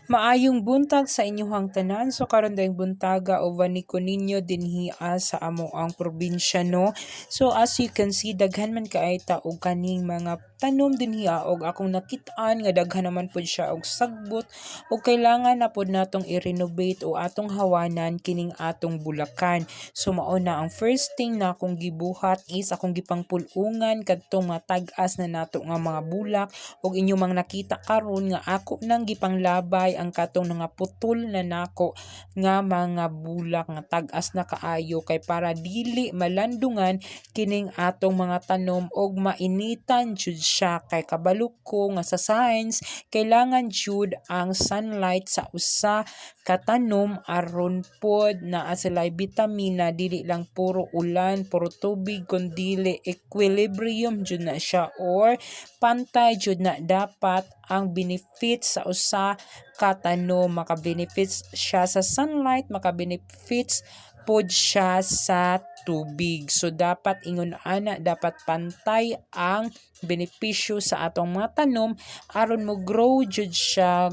Maayong buntag sa inyong tanan. So karon dayong buntaga o vaniko ninyo dinhi sa amo ang probinsya no. So as you can see daghan man kaay ta og kaning mga tanom dinhi og akong nakit-an nga daghan naman pud siya og sagbot og kailangan na pud natong i-renovate o atong hawanan kining atong bulakan. So mao na ang first thing na akong gibuhat is akong gipangpulungan kadtong matag-as na nato nga mga bulak og inyo mang nakita karon nga ako nang gipanglabay ang katong nga putol na nako nga mga bulak nga tag-as na kaayo kay para dili malandungan kining atong mga tanom og mainitan jud siya kay kabalo ko nga sa science kailangan jud ang sunlight sa usa ka tanom aron pod naa sila'y bitamina dili lang puro ulan puro tubig kundi equilibrium jud na siya or pantay jud na dapat ang benefits sa usa ka tanom maka-benefits siya sa sunlight maka-benefits pod siya sa tubig. So dapat ingon ana dapat pantay ang benepisyo sa atong mga tanom aron mo grow jud siya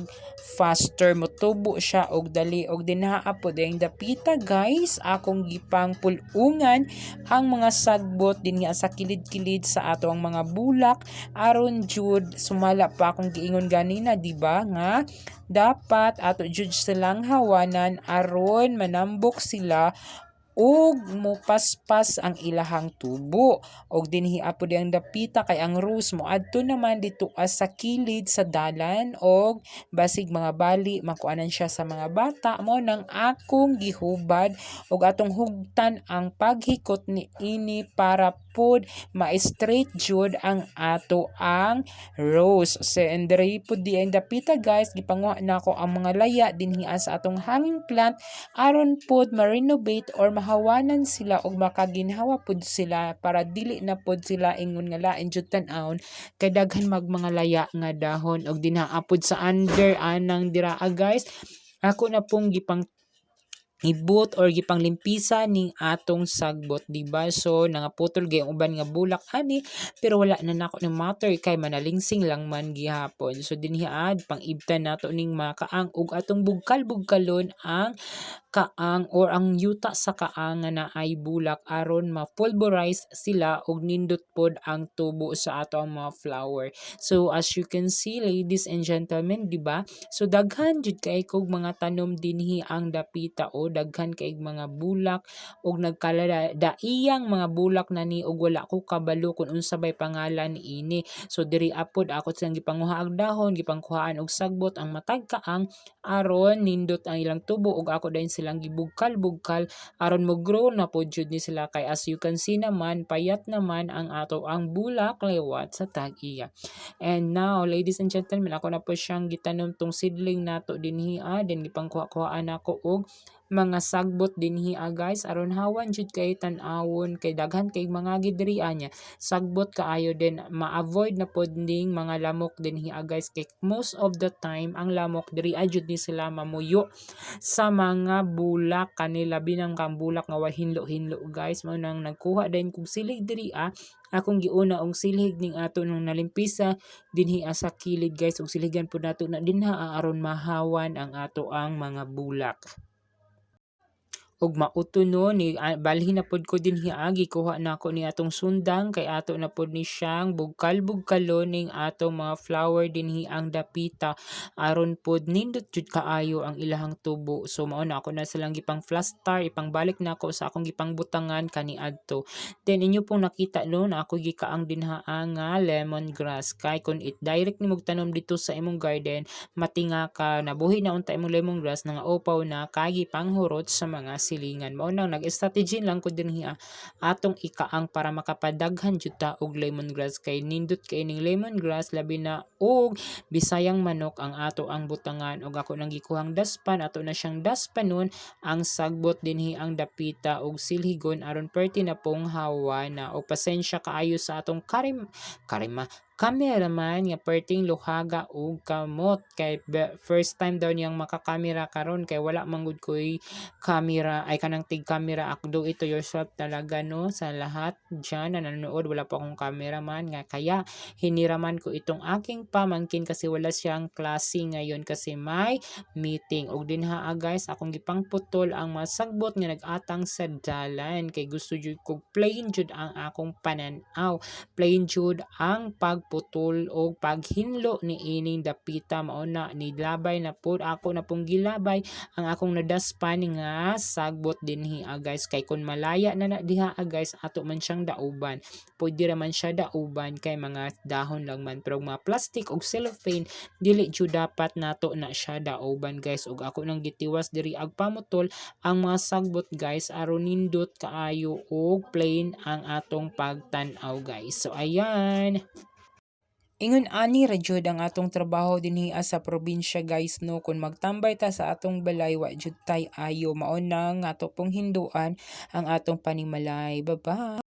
faster mo tubo siya og dali og dinhaa pod ang dapita guys akong gipang pulungan ang mga sagbot dinhi sa kilid-kilid sa atong mga bulak aron jud sumala pa akong giingon ganina di ba nga dapat ato jud silang hawanan aron manambok sila ug mopaspas ang ilahang tubo og dinhi apod ang dapita kay ang rose mo adto naman dito sa kilid sa dalan og basig mga bali makuanan siya sa mga bata mo nang akong gihubad og atong hugtan ang paghikot ni ini para pod ma-straight jud ang ato ang rose. So and diri pod di ang dapita guys gipanguha nako ang mga laya dinhi sa atong hanging plant aron pod ma-renovate or mahawanan sila og makaginhawa pod sila para dili na pod sila ingon nga lain jud tan-awon kay daghan mga laya nga dahon og dinhaa pod sa under anang diraa guys ako na pong gipang ibot or gipang limpisa ning atong sagbot diba so nangaputol gayong uban nga bulak ani pero wala na nako ni matter kay manalingsing lang man gihapon so dinhi pang ibtan nato ning makaang ug atong bugkal-bugkalon ang kaang or ang yuta sa kaang nga naay bulak aron ma-pulverize sila og nindot pod ang tubo sa ato ang mga flower. So as you can see ladies and gentlemen, di ba? So daghan jud kay kog mga tanom dinhi ang dapita o daghan kay mga bulak og nagkaladaiyang mga bulak na ni og wala ko kabalo kung unsa bay pangalan ini. So diri apod ako silang gipanguha og dahon, gipangkuhaan og sagbot ang matag kaang aron nindot ang ilang tubo og ako din silang gibugkal-bugkal aron mo grow na pod jud ni sila kay as you can see naman payat naman ang ato ang bulak liwat sa tag-iya. And now ladies and gentlemen ako na po siyang gitanom tong seedling nato dinhi then gipangkuha-kuhaan ako og mga sagbot dinhi guys aron hawan jud kay tan-awon kay daghan kay mga gidri nya sagbot kaayo din ma-avoid na pod ning mga lamok dinhi guys kay most of the time ang lamok diri jud ni sila mamuyo sa mga bulak kanila binang kang bulak nga hinlo-hinlo guys mao nang nagkuha din kog silig diri akong giuna og silig ning ato nang nalimpisa dinhi sa kilid guys og siligan pud nato na dinha aron mahawan ang ato ang mga bulak. Og mauto no ni balhin na pod ko dinhi gikuha na ako ni atong sundang kay ato na pod ni siyang bugkal-bugkalon ning atong mga flower dinhi ang dapita aron pod nindot jud kaayo ang ilahang tubo. So mao na ako na silang gipang plaster ipangbalik na ako sa akong gipangbutangan kaniadto. Then inyo pong nakita no na ako gikaang dinha nga lemongrass kay kun it direct nimo tanom dito sa imong garden matinga ka nabuhi na unta imong lemongrass nga upaw na kay panghurot sa mga silingan. Mao nang nag-strategy lang ko dinhi atong ikaang para makapadaghan jud ta og lemongrass kay nindot kay ning lemongrass labi na og bisayang manok ang ato ang butangan og ako nang gikuhang daspan ato na siyang daspanon ang sagbot dinhi ang dapita og silhigon aron perti na pong hawa na og pasensya kaayo sa atong karima cameraman nga perting luhaga og kamot kay first time daw niyang makakamera karon kay wala man gud koy camera ay kanang tig camera do it to yourself talaga no sa lahat diyan na nanonood wala pa akong cameraman nga kaya hiniraman ko itong aking pamangkin kasi wala siyang klase ngayon kasi may meeting og dinha guys akong gipang putol ang masagbot nga nag-atang sa dalan kay gusto jud kog plain jud ang akong pananaw plain jud ang pagputol o paghinlo ni ining dapita mao na nilabay na pud ako na pong gilabay ang akong nadaspan nga sagbot dinhi guys kay kun malaya na diha guys ato man siyang dauban pwede ra man siya dauban kay mga dahon lang man pero mga plastic og cellophane dili jud dapat nato na siya dauban guys ug ako nang gitiwas diri ag pamutol ang mga sagbot guys aron nindot kaayo og plain ang atong pagtan-aw guys so ayan. Ingon ani ra jud ang atong trabaho dinhi sa probinsya guys no kun magtambay ta sa atong balay wa jud tay ayo mao na nga ato pong hinduan ang atong panimalay. Bye bye.